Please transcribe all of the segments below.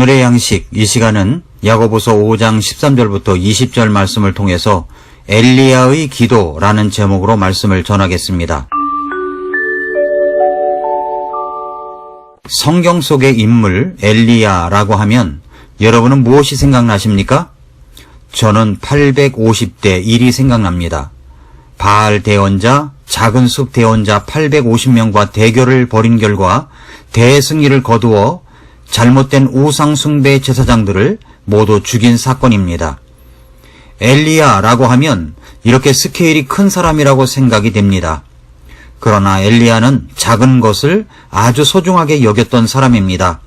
오늘의 양식, 이 시간은 야고보서 5장 13절부터 20절 말씀을 통해서 엘리야의 기도라는 제목으로 말씀을 전하겠습니다. 성경 속의 인물 엘리야라고 하면 여러분은 무엇이 생각나십니까? 저는 850대 1이 생각납니다. 바알 대언자, 작은 숲 대언자 850명과 대결을 벌인 결과 대승리를 거두어 잘못된 우상 숭배 제사장들을 모두 죽인 사건입니다. 엘리야라고 하면 이렇게 스케일이 큰 사람이라고 생각이 됩니다. 그러나 엘리야는 작은 것을 아주 소중하게 여겼던 사람입니다.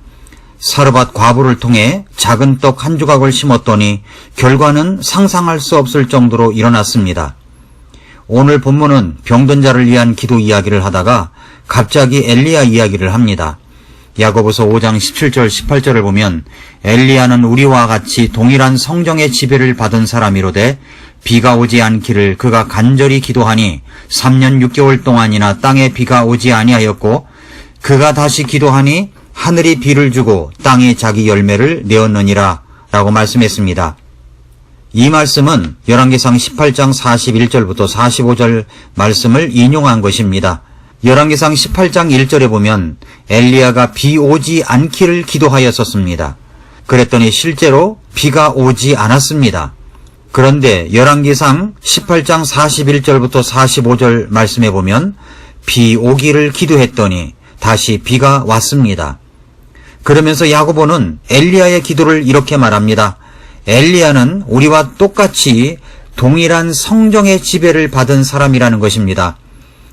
사르밧 과부를 통해 작은 떡 한 조각을 심었더니 결과는 상상할 수 없을 정도로 일어났습니다. 오늘 본문은 병든 자를 위한 기도 이야기를 하다가 갑자기 엘리야 이야기를 합니다. 야고보서 5장 17절 18절을 보면 엘리야는 우리와 같이 동일한 성령의 지배를 받은 사람이로되 비가 오지 않기를 그가 간절히 기도하니 3년 6개월 동안이나 땅에 비가 오지 아니하였고 그가 다시 기도하니 하늘이 비를 주고 땅이 자기 열매를 내었느니라 라고 말씀했습니다. 이 말씀은 열왕기상 18장 41절부터 45절 말씀을 인용한 것입니다. 열왕기상 18장 1절에 보면 엘리야가 비 오지 않기를 기도하였었습니다. 그랬더니 실제로 비가 오지 않았습니다. 그런데 열왕기상 18장 41절부터 45절 말씀에 보면 비 오기를 기도했더니 다시 비가 왔습니다. 그러면서 야고보는 엘리야의 기도를 이렇게 말합니다. 엘리야는 우리와 똑같이 동일한 성령의 지배를 받은 사람이라는 것입니다.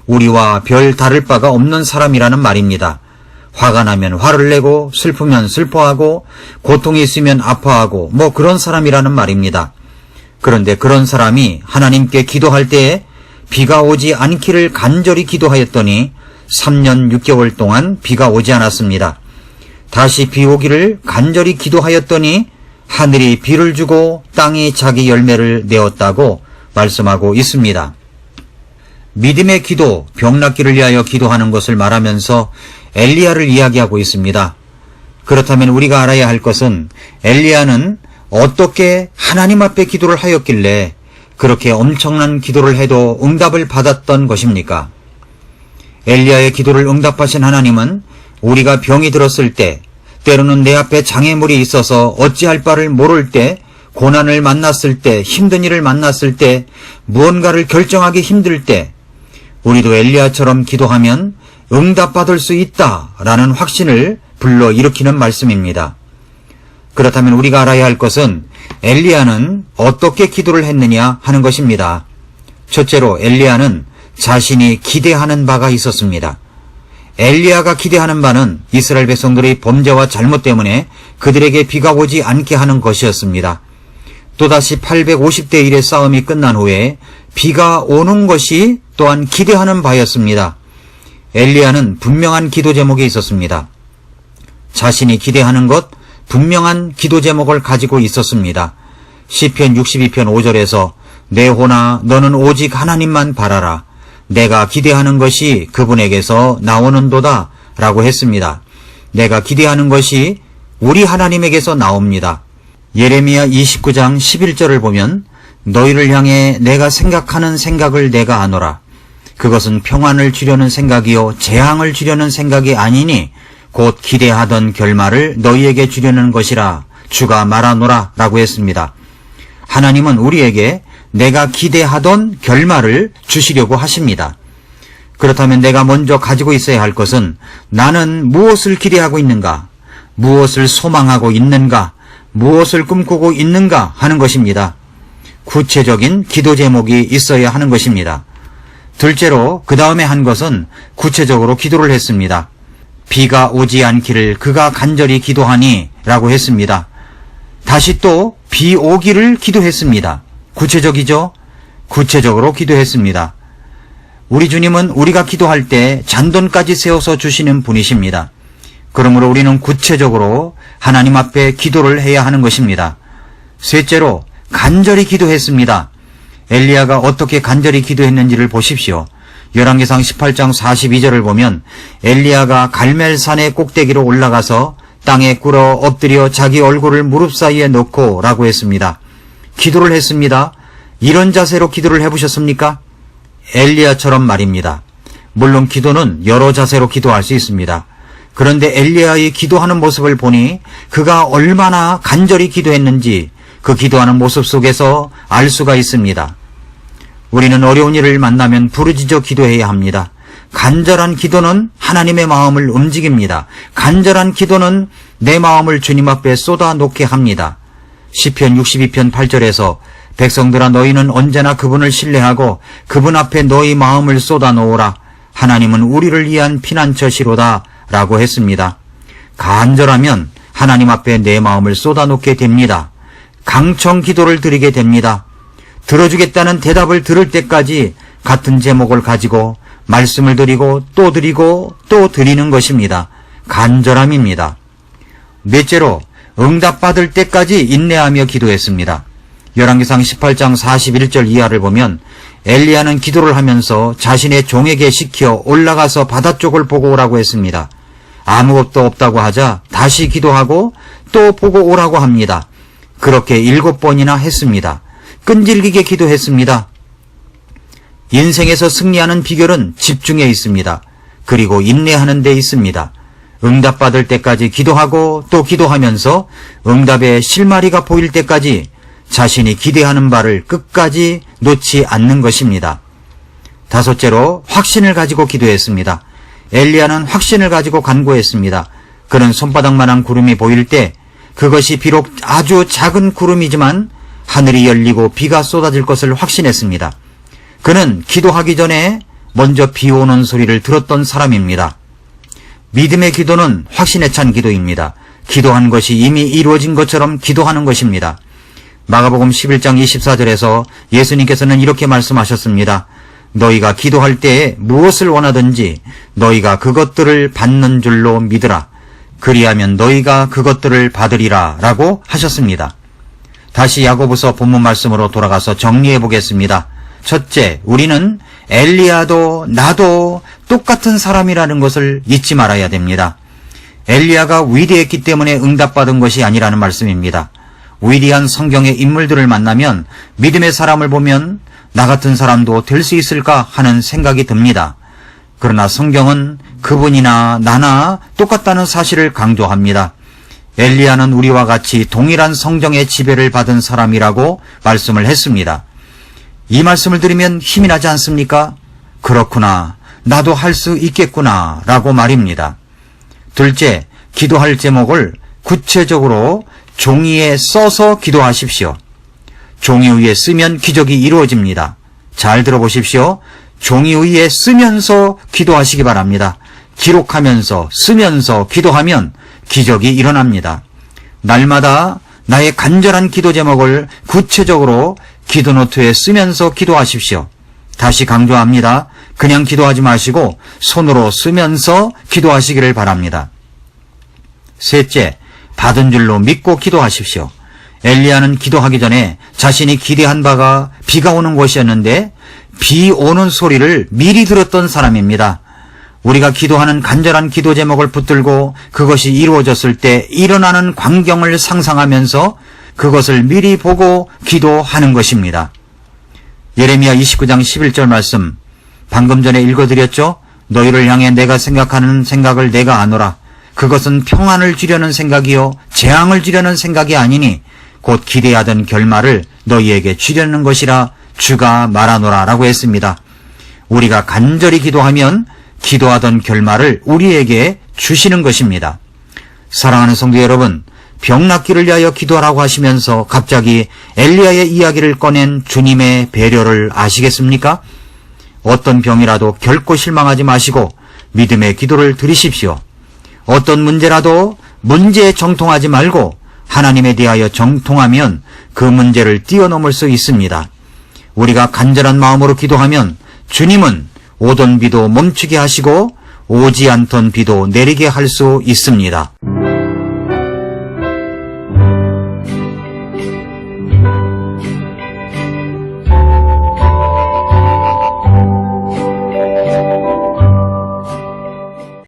우리와 별 다를 바가 없는 사람이라는 말입니다. 화가 나면 화를 내고 슬프면 슬퍼하고 고통이 있으면 아파하고 그런 사람이라는 말입니다. 그런데 그런 사람이 하나님께 기도할 때에 비가 오지 않기를 간절히 기도하였더니 3년 6개월 동안 비가 오지 않았습니다. 다시 비 오기를 간절히 기도하였더니 하늘이 비를 주고 땅이 자기 열매를 내었다고 말씀하고 있습니다. 믿음의 기도, 병 낫기를 위하여 기도하는 것을 말하면서 엘리야를 이야기하고 있습니다. 그렇다면 우리가 알아야 할 것은 엘리야는 어떻게 하나님 앞에 기도를 하였길래 그렇게 엄청난 기도를 해도 응답을 받았던 것입니까? 엘리야의 기도를 응답하신 하나님은 우리가 병이 들었을 때, 때로는 내 앞에 장애물이 있어서 어찌할 바를 모를 때, 고난을 만났을 때, 힘든 일을 만났을 때, 무언가를 결정하기 힘들 때 우리도 엘리야처럼 기도하면 응답받을 수 있다라는 확신을 불러일으키는 말씀입니다. 그렇다면 우리가 알아야 할 것은 엘리야는 어떻게 기도를 했느냐 하는 것입니다. 첫째로 엘리야는 자신이 기대하는 바가 있었습니다. 엘리야가 기대하는 바는 이스라엘 백성들의 범죄와 잘못 때문에 그들에게 비가 오지 않게 하는 것이었습니다. 또다시 850대 1의 싸움이 끝난 후에 비가 오는 것이 또한 기대하는 바였습니다. 엘리야는 분명한 기도 제목이 있었습니다. 자신이 기대하는 것, 분명한 기도 제목을 가지고 있었습니다. 시편 62편 5절에서 내 호나 너는 오직 하나님만 바라라. 내가 기대하는 것이 그분에게서 나오는도다 라고 했습니다. 내가 기대하는 것이 우리 하나님에게서 나옵니다. 예레미야 29장 11절을 보면 너희를 향해 내가 생각하는 생각을 내가 아노라. 그것은 평안을 주려는 생각이요 재앙을 주려는 생각이 아니니 곧 기대하던 결말을 너희에게 주려는 것이라 주가 말하노라 라고 했습니다. 하나님은 우리에게 내가 기대하던 결말을 주시려고 하십니다. 그렇다면 내가 먼저 가지고 있어야 할 것은 나는 무엇을 기대하고 있는가, 무엇을 소망하고 있는가, 무엇을 꿈꾸고 있는가 하는 것입니다. 구체적인 기도 제목이 있어야 하는 것입니다. 둘째로 그 다음에 한 것은 구체적으로 기도를 했습니다. 비가 오지 않기를 그가 간절히 기도하니 라고 했습니다. 다시 또 비 오기를 기도했습니다. 구체적이죠? 구체적으로 기도했습니다. 우리 주님은 우리가 기도할 때 잔돈까지 세워서 주시는 분이십니다. 그러므로 우리는 구체적으로 하나님 앞에 기도를 해야 하는 것입니다. 셋째로 간절히 기도했습니다. 엘리야가 어떻게 간절히 기도했는지를 보십시오. 열왕기상 18장 42절을 보면 엘리야가 갈멜산의 꼭대기로 올라가서 땅에 꿇어 엎드려 자기 얼굴을 무릎 사이에 놓고 라고 했습니다. 기도를 했습니다. 이런 자세로 기도를 해보셨습니까? 엘리야처럼 말입니다. 물론 기도는 여러 자세로 기도할 수 있습니다. 그런데 엘리야의 기도하는 모습을 보니 그가 얼마나 간절히 기도했는지 그 기도하는 모습 속에서 알 수가 있습니다. 우리는 어려운 일을 만나면 부르짖어 기도해야 합니다. 간절한 기도는 하나님의 마음을 움직입니다. 간절한 기도는 내 마음을 주님 앞에 쏟아놓게 합니다. 시편 62편 8절에서 백성들아 너희는 언제나 그분을 신뢰하고 그분 앞에 너희 마음을 쏟아놓으라. 하나님은 우리를 위한 피난처시로다 라고 했습니다. 간절하면 하나님 앞에 내 마음을 쏟아놓게 됩니다. 강청 기도를 드리게 됩니다. 들어주겠다는 대답을 들을 때까지 같은 제목을 가지고 말씀을 드리고 또 드리는 것입니다. 간절함입니다. 넷째로 응답받을 때까지 인내하며 기도했습니다. 열왕기상 18장 41절 이하를 보면 엘리야는 기도를 하면서 자신의 종에게 시켜 올라가서 바다 쪽을 보고 오라고 했습니다. 아무것도 없다고 하자 다시 기도하고 또 보고 오라고 합니다. 그렇게 7번이나 했습니다. 끈질기게 기도했습니다. 인생에서 승리하는 비결은 집중에 있습니다. 그리고 인내하는 데 있습니다. 응답받을 때까지 기도하고 또 기도하면서 응답의 실마리가 보일 때까지 자신이 기대하는 바를 끝까지 놓지 않는 것입니다. 다섯째로 확신을 가지고 기도했습니다. 엘리야는 확신을 가지고 간구했습니다. 그는 손바닥만한 구름이 보일 때 그것이 비록 아주 작은 구름이지만 하늘이 열리고 비가 쏟아질 것을 확신했습니다. 그는 기도하기 전에 먼저 비 오는 소리를 들었던 사람입니다. 믿음의 기도는 확신에 찬 기도입니다. 기도한 것이 이미 이루어진 것처럼 기도하는 것입니다. 마가복음 11장 24절에서 예수님께서는 이렇게 말씀하셨습니다. 너희가 기도할 때에 무엇을 원하든지 너희가 그것들을 받는 줄로 믿으라. 그리하면 너희가 그것들을 받으리라 라고 하셨습니다. 다시 야고보서 본문 말씀으로 돌아가서 정리해 보겠습니다. 첫째, 우리는 엘리야도 나도 똑같은 사람이라는 것을 잊지 말아야 됩니다. 엘리야가 위대했기 때문에 응답받은 것이 아니라는 말씀입니다. 위대한 성경의 인물들을 만나면 믿음의 사람을 보면 나 같은 사람도 될 수 있을까 하는 생각이 듭니다. 그러나 성경은 그분이나 나나 똑같다는 사실을 강조합니다. 엘리야는 우리와 같이 동일한 성경의 지배를 받은 사람이라고 말씀을 했습니다. 이 말씀을 들으면 힘이 나지 않습니까? 그렇구나, 나도 할 수 있겠구나 라고 말입니다. 둘째, 기도할 제목을 구체적으로 종이에 써서 기도하십시오. 종이 위에 쓰면 기적이 이루어집니다. 잘 들어보십시오. 종이 위에 쓰면서 기도하시기 바랍니다. 기록하면서 쓰면서 기도하면 기적이 일어납니다. 날마다 나의 간절한 기도 제목을 구체적으로 기도노트에 쓰면서 기도하십시오. 다시 강조합니다. 그냥 기도하지 마시고 손으로 쓰면서 기도하시기를 바랍니다. 셋째, 받은 줄로 믿고 기도하십시오. 엘리야는 기도하기 전에 자신이 기대한 바가 비가 오는 것이었는데 비 오는 소리를 미리 들었던 사람입니다. 우리가 기도하는 간절한 기도 제목을 붙들고 그것이 이루어졌을 때 일어나는 광경을 상상하면서 그것을 미리 보고 기도하는 것입니다. 예레미야 29장 11절 말씀 방금 전에 읽어드렸죠? 너희를 향해 내가 생각하는 생각을 내가 아노라. 그것은 평안을 주려는 생각이요 재앙을 주려는 생각이 아니니 곧 기대하던 결말을 너희에게 주려는 것이라 주가 말하노라 라고 했습니다. 우리가 간절히 기도하면 기도하던 결말을 우리에게 주시는 것입니다. 사랑하는 성도 여러분, 병 낫기를 위하여 기도하라고 하시면서 갑자기 엘리야의 이야기를 꺼낸 주님의 배려를 아시겠습니까? 어떤 병이라도 결코 실망하지 마시고 믿음의 기도를 드리십시오. 어떤 문제라도 문제에 정통하지 말고 하나님에 대하여 정통하면 그 문제를 뛰어넘을 수 있습니다. 우리가 간절한 마음으로 기도하면 주님은 오던 비도 멈추게 하시고 오지 않던 비도 내리게 할 수 있습니다.